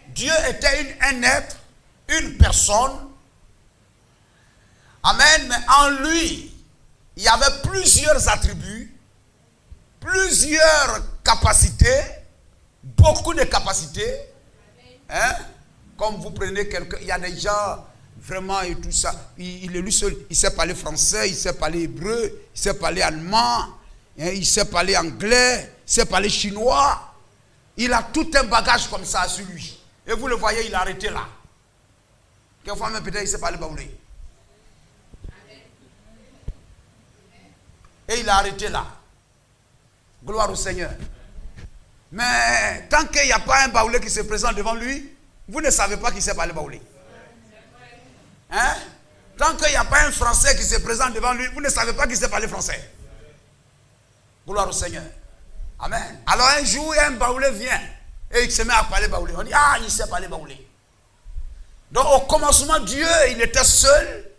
Dieu était un être, une personne. Amen. Mais en lui, il y avait plusieurs attributs, plusieurs capacités, beaucoup de capacités. Hein? Comme vous prenez quelqu'un, il y a des gens vraiment et tout ça. Il est lui seul, il sait parler français, il sait parler hébreu, il sait parler allemand, hein, il sait parler anglais, il sait parler chinois. Il a tout un bagage comme ça sur lui. Et vous le voyez, il est arrêté là. Quelquefois même peut-être il sait parler baoulé. Et il est arrêté là. Gloire au Seigneur. Mais tant qu'il n'y a pas un baoulé qui se présente devant lui, vous ne savez pas qu'il sait parler baoulé. Hein? Tant qu'il n'y a pas un Français qui se présente devant lui, vous ne savez pas qu'il sait parler français. Gloire au Seigneur. Amen. Alors un jour, un baoulé vient et il se met à parler baoulé. On dit, ah, il sait parler baoulé. Donc au commencement, Dieu, il était seul.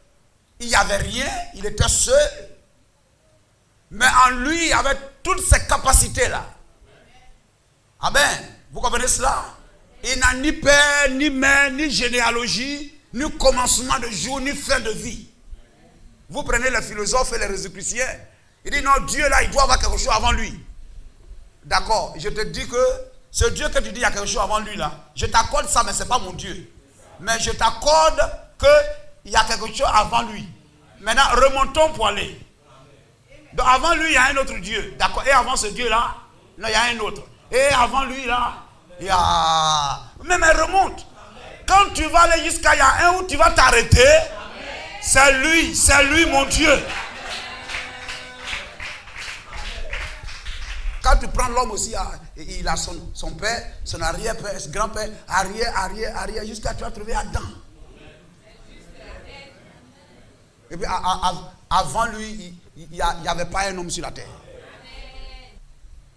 Il n'y avait rien. Il était seul. Mais en lui, il y avait toutes ces capacités-là. Amen. Vous comprenez cela? Il n'a ni père, ni mère, ni généalogie, ni commencement de jour, ni fin de vie. Vous prenez les philosophes et les résicruciens. Il dit non, Dieu là, il doit avoir quelque chose avant lui. D'accord, je te dis que ce Dieu que tu dis, il y a quelque chose avant lui là. Je t'accorde ça, mais ce n'est pas mon Dieu. Mais je t'accorde qu'il y a quelque chose avant lui. Maintenant, remontons pour aller. Donc avant lui, il y a un autre Dieu. D'accord, et avant ce Dieu là, non, il y a un autre. Et avant lui là, il y a... Mais remonte. Quand tu vas aller jusqu'à il y a un où tu vas t'arrêter, c'est lui mon Dieu. Quand tu prends l'homme aussi, il a son père, son arrière-père, son grand-père, arrière, jusqu'à tu vas trouver Adam. Et puis avant lui, il n'y avait pas un homme sur la terre.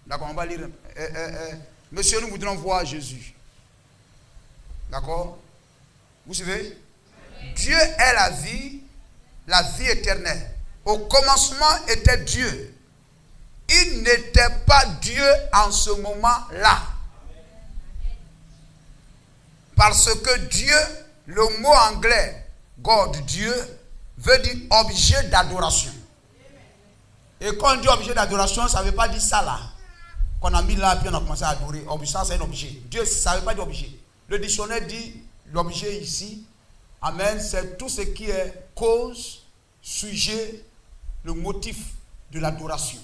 D'accord, on va lire. Monsieur, nous voudrons voir Jésus. D'accord? Vous suivez? Dieu est la vie éternelle. Au commencement était Dieu. Il n'était pas Dieu en ce moment-là. Parce que Dieu, le mot anglais, God, Dieu, veut dire objet d'adoration. Et quand on dit objet d'adoration, ça ne veut pas dire ça là. Qu'on a mis là et puis on a commencé à adorer. Ça, c'est un objet. Dieu, ça ne veut pas dire objet. Le dictionnaire dit l'objet ici. Amen. C'est tout ce qui est cause, sujet, le motif de l'adoration.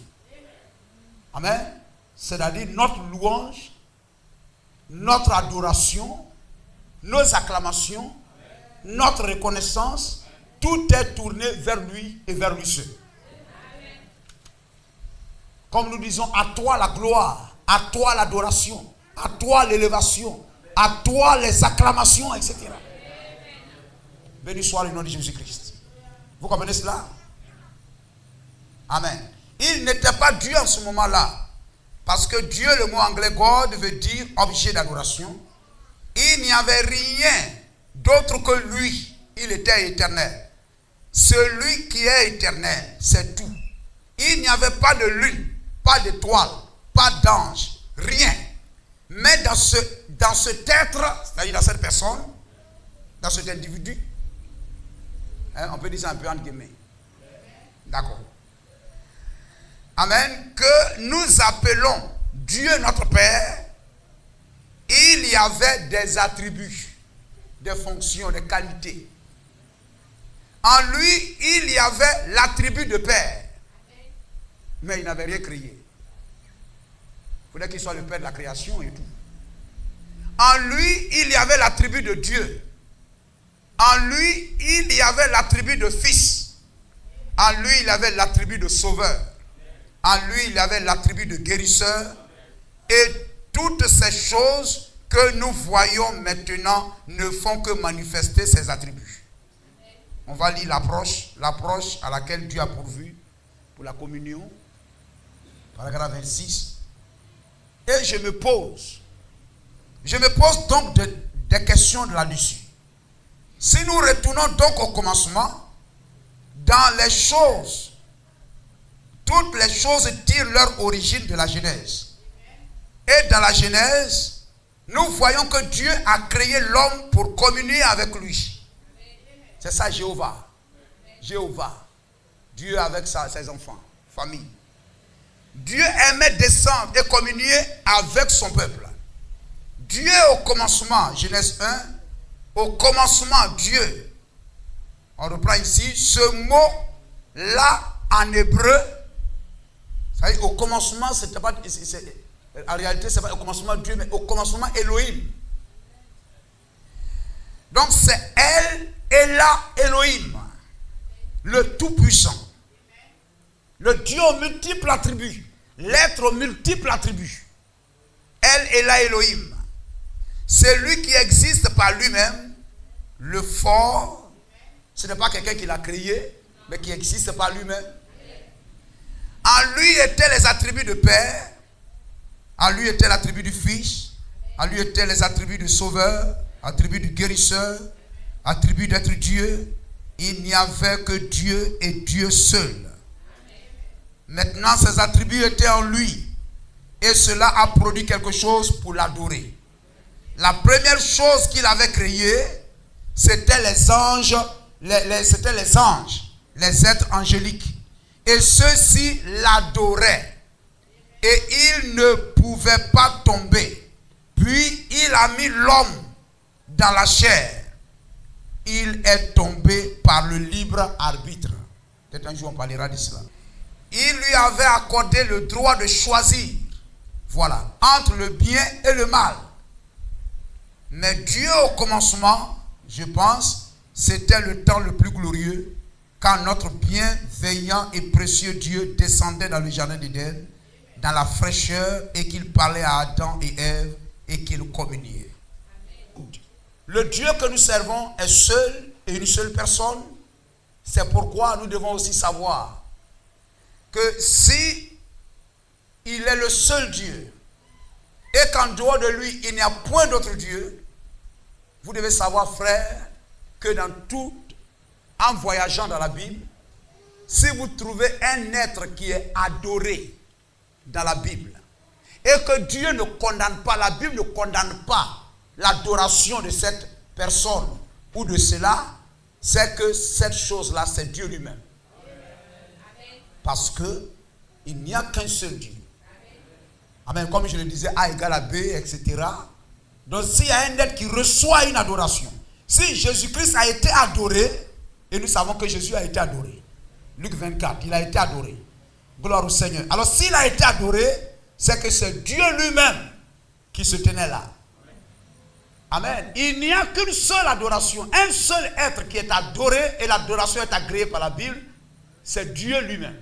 Amen. C'est-à-dire notre louange, notre adoration, nos acclamations, notre reconnaissance, tout est tourné vers lui et vers lui seul. Comme nous disons, à toi la gloire, à toi l'adoration, à toi l'élévation, à toi les acclamations, etc. Béni soit le nom de Jésus-Christ. Vous comprenez cela? Amen. Il n'était pas Dieu en ce moment-là. Parce que Dieu, le mot anglais God, veut dire objet d'adoration. Il n'y avait rien d'autre que lui. Il était éternel. Celui qui est éternel, c'est tout. Il n'y avait pas de lune, pas d'étoile, pas d'ange, rien. Mais dans cet être, c'est-à-dire dans cette personne, dans cet individu, on peut dire ça un peu entre guillemets. D'accord. Amen. Que nous appelons Dieu notre Père, il y avait des attributs, des fonctions, des qualités. En lui, il y avait l'attribut de Père. Mais il n'avait rien créé. Il fallait qu'il soit le Père de la création et tout. En lui, il y avait l'attribut de Dieu. En lui, il y avait l'attribut de Fils. En lui, il y avait l'attribut de Sauveur. En lui, il y avait l'attribut de guérisseur. Et toutes ces choses que nous voyons maintenant ne font que manifester ces attributs. On va lire l'approche à laquelle Dieu a pourvu pour la communion. Paragraphe 26. Et je me pose donc des questions là-dessus. Si nous retournons donc au commencement, dans les choses, toutes les choses tirent leur origine de la Genèse. Et dans la Genèse, nous voyons que Dieu a créé l'homme pour communier avec lui. C'est ça Jéhovah. Jéhovah. Dieu avec ses enfants, famille. Dieu aimait descendre et communier avec son peuple. Dieu au commencement, Genèse 1, au commencement Dieu. On reprend ici ce mot-là en hébreu. Ça veut dire, au commencement, c'était pas, en réalité, c'est pas au commencement Dieu, mais au commencement Elohim. Donc c'est elle et là Elohim, le Tout-Puissant. Le Dieu aux multiples attributs. L'être aux multiples attributs. Elle est là Elohim. C'est lui qui existe par lui-même. Le fort. Ce n'est pas quelqu'un qui l'a créé, mais qui existe par lui-même. En lui étaient les attributs de Père. En lui était l'attribut du Fils. En lui étaient les attributs du Sauveur. Attribut du Guérisseur. Attribut d'être Dieu. Il n'y avait que Dieu et Dieu seul. Maintenant, ces attributs étaient en lui. Et cela a produit quelque chose pour l'adorer. La première chose qu'il avait créée, c'était les anges, les êtres angéliques. Et ceux-ci l'adoraient. Et il ne pouvait pas tomber. Puis il a mis l'homme dans la chair. Il est tombé par le libre arbitre. Peut-être un jour on parlera de cela. Il lui avait accordé le droit de choisir, voilà, entre le bien et le mal. Mais Dieu au commencement, je pense, c'était le temps le plus glorieux, quand notre bienveillant et précieux Dieu descendait dans le jardin d'Éden, dans la fraîcheur, et qu'il parlait à Adam et Ève, et qu'il communiait. Le Dieu que nous servons est seul et une seule personne. C'est pourquoi nous devons aussi savoir que si il est le seul Dieu et qu'en dehors de lui il n'y a point d'autre Dieu, vous devez savoir, frère, que dans tout, en voyageant dans la Bible, si vous trouvez un être qui est adoré dans la Bible et que Dieu ne condamne pas, la Bible ne condamne pas l'adoration de cette personne ou de cela, c'est que cette chose-là, c'est Dieu lui-même. Parce que il n'y a qu'un seul Dieu. Amen. Comme je le disais, A égale à B, etc. Donc s'il y a un être qui reçoit une adoration, si Jésus-Christ a été adoré, et nous savons que Jésus a été adoré. Luc 24, il a été adoré. Gloire au Seigneur. Alors s'il a été adoré, c'est que c'est Dieu lui-même qui se tenait là. Amen. Il n'y a qu'une seule adoration, un seul être qui est adoré, et l'adoration est agréée par la Bible, c'est Dieu lui-même.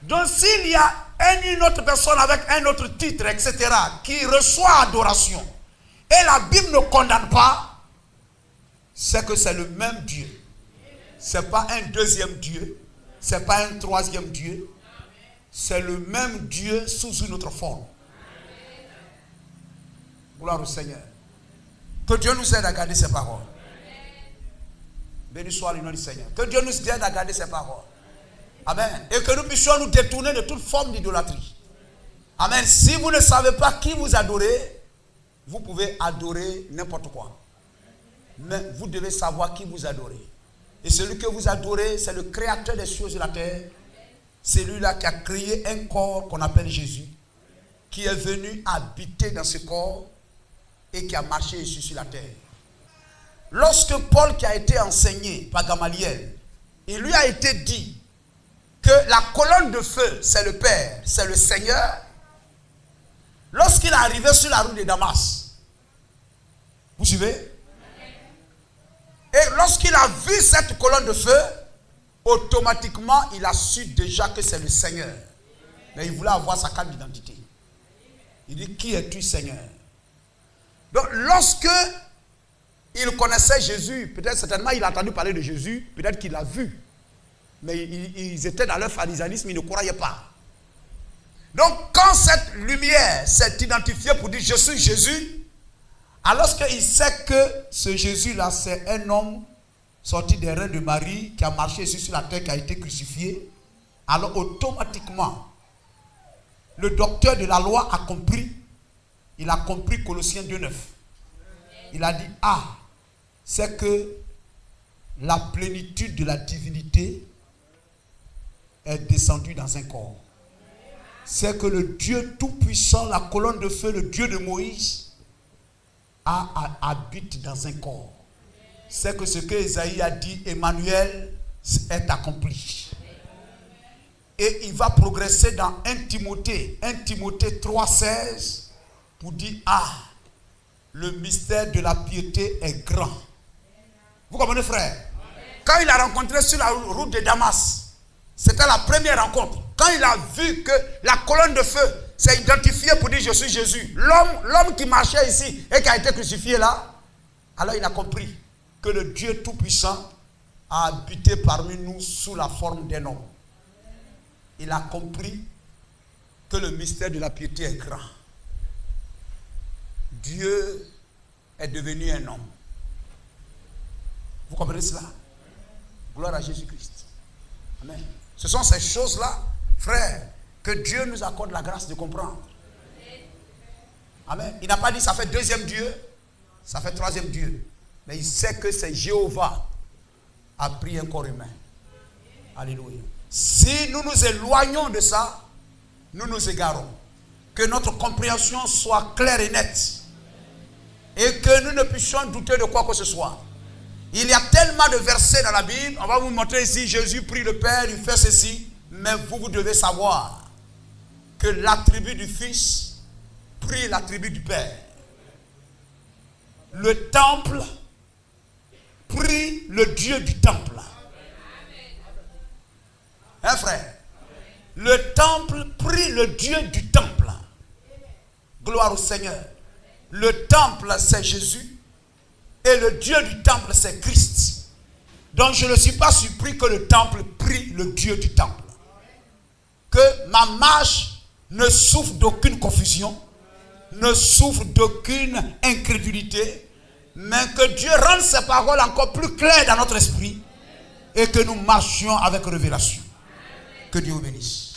Donc s'il y a une autre personne avec un autre titre, etc., qui reçoit adoration, et la Bible ne condamne pas, c'est que c'est le même Dieu. Ce n'est pas un deuxième Dieu, ce n'est pas un troisième Dieu, c'est le même Dieu sous une autre forme. Gloire au Seigneur. Que Dieu nous aide à garder ses paroles. Béni soit le nom du Seigneur. Que Dieu nous aide à garder ses paroles. Amen. Et que nous puissions nous détourner de toute forme d'idolâtrie. Amen. Si vous ne savez pas qui vous adorez, vous pouvez adorer n'importe quoi. Mais vous devez savoir qui vous adorez. Et celui que vous adorez, c'est le créateur des cieux et de la terre. C'est lui-là qui a créé un corps qu'on appelle Jésus, qui est venu habiter dans ce corps et qui a marché ici sur la terre. Lorsque Paul, qui a été enseigné par Gamaliel, il lui a été dit que la colonne de feu, c'est le Père, c'est le Seigneur. Lorsqu'il est arrivé sur la route de Damas, vous suivez? Et lorsqu'il a vu cette colonne de feu, automatiquement, il a su déjà que c'est le Seigneur. Mais il voulait avoir sa carte d'identité. Il dit, qui es-tu, Seigneur? Donc, lorsque il connaissait Jésus, peut-être certainement il a entendu parler de Jésus, peut-être qu'il l'a vu. Mais ils étaient dans leur pharisaïsme, ils ne croyaient pas. Donc, quand cette lumière s'est identifiée pour dire, je suis Jésus, alors qu'il sait que ce Jésus-là, c'est un homme sorti des reins de Marie, qui a marché ici sur la terre, qui a été crucifié, alors automatiquement, le docteur de la loi a compris. Il a compris Colossiens 2,9. Il a dit, c'est que la plénitude de la divinité est descendue dans un corps. C'est que le Dieu Tout-Puissant, la colonne de feu, le Dieu de Moïse, habite dans un corps. C'est que ce que Isaïe a dit, Emmanuel, est accompli. Et il va progresser dans 1 Timothée 3,16 pour dire, le mystère de la piété est grand. Vous comprenez, frère? Quand il a rencontré sur la route de Damas, c'était la première rencontre. Quand il a vu que la colonne de feu s'est identifiée pour dire, je suis Jésus, l'homme qui marchait ici et qui a été crucifié là, alors il a compris que le Dieu Tout-Puissant a habité parmi nous sous la forme d'un homme. Il a compris que le mystère de la piété est grand. Dieu est devenu un homme. Vous comprenez cela? Gloire à Jésus-Christ. Amen. Ce sont ces choses-là, frères, que Dieu nous accorde la grâce de comprendre. Amen. Il n'a pas dit ça fait deuxième Dieu, ça fait troisième Dieu. Mais il sait que c'est Jéhovah a pris un corps humain. Alléluia. Si nous nous éloignons de ça, nous nous égarons. Que notre compréhension soit claire et nette. Et que nous ne puissions douter de quoi que ce soit. Il y a tellement de versets dans la Bible. On va vous montrer ici, Jésus prie le Père, il fait ceci. Mais vous devez savoir que l'attribut du Fils prie l'attribut du Père. Le temple prie le Dieu du temple. Hein, frère? Le temple prie le Dieu du temple. Gloire au Seigneur. Le temple, c'est Jésus. Et le Dieu du temple, c'est Christ. Donc je ne suis pas surpris que le temple prie le Dieu du temple. Que ma marche ne souffre d'aucune confusion, ne souffre d'aucune incrédulité, mais que Dieu rende ses paroles encore plus claires dans notre esprit et que nous marchions avec révélation. Que Dieu vous bénisse.